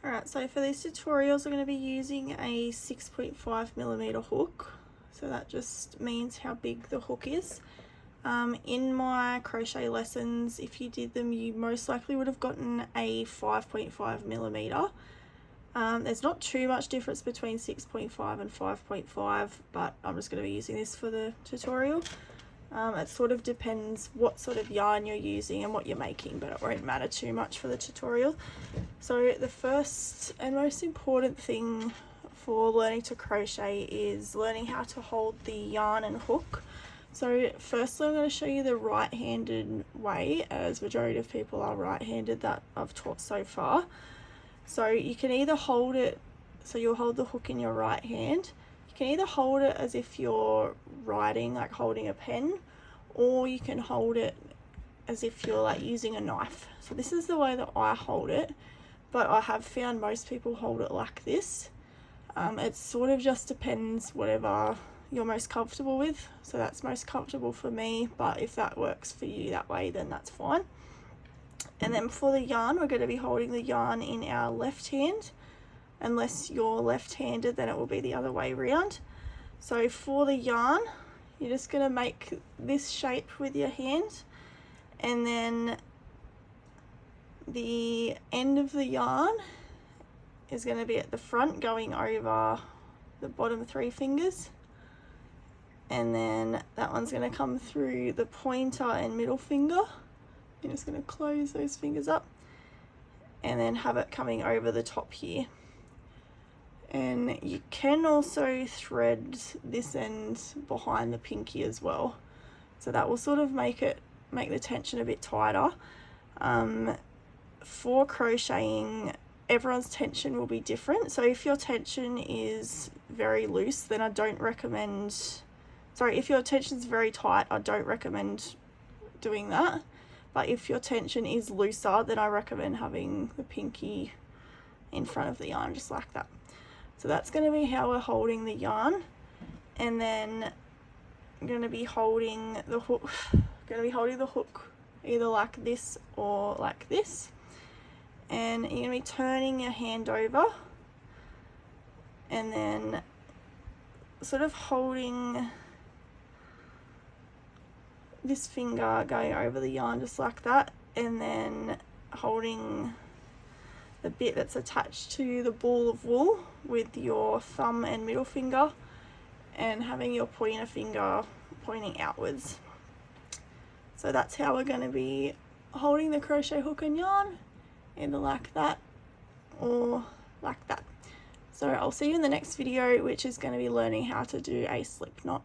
Alright, so for these tutorials we're going to be using a 6.5mm hook. So that just means how big the hook is. In my crochet lessons, if you did them, you most likely would have gotten a 5.5mm. There's not too much difference between 6.5 and 5.5, but I'm just going to be using this for the tutorial. It sort of depends what sort of yarn you're using and what you're making, but it won't matter too much for the tutorial. So the first and most important thing for learning to crochet is learning how to hold the yarn and hook. So firstly I'm going to show you the right-handed way, as majority of people are right-handed that I've taught so far. So you can either hold it, so you'll hold the hook in your right hand. You can either hold it as if you're writing, like holding a pen, or you can hold it as if you're like using a knife. So this is the way that I hold it, but I have found most people hold it like this. It sort of just depends whatever you're most comfortable with. So that's most comfortable for me, but if that works for you that way, then that's fine. And then for the yarn, we're going to be holding the yarn in our left hand. Unless you're left-handed, then it will be the other way around. So for the yarn, you're just going to make this shape with your hand, and then the end of the yarn is going to be at the front going over the bottom 3 fingers, and then that one's going to come through the pointer and middle finger. You're just going to close those fingers up and then have it coming over the top here. And you can also thread this end behind the pinky as well, so that will sort of make the tension a bit tighter. For crocheting, everyone's tension will be different, so if your tension is very loose, then I don't recommend, if your tension is very tight, I don't recommend doing that. But if your tension is looser, then I recommend having the pinky in front of the yarn, just like that. So that's going to be how we're holding the yarn, and then I'm going to be holding the hook. Either like this or like this, and you're going to be turning your hand over, and then sort of holding this finger going over the yarn just like that, and then holding the bit that's attached to the ball of wool with your thumb and middle finger, and having your pointer finger pointing outwards. So that's how we're going to be holding the crochet hook and yarn, either like that or like that. So I'll see you in the next video, which is going to be learning how to do a slip knot.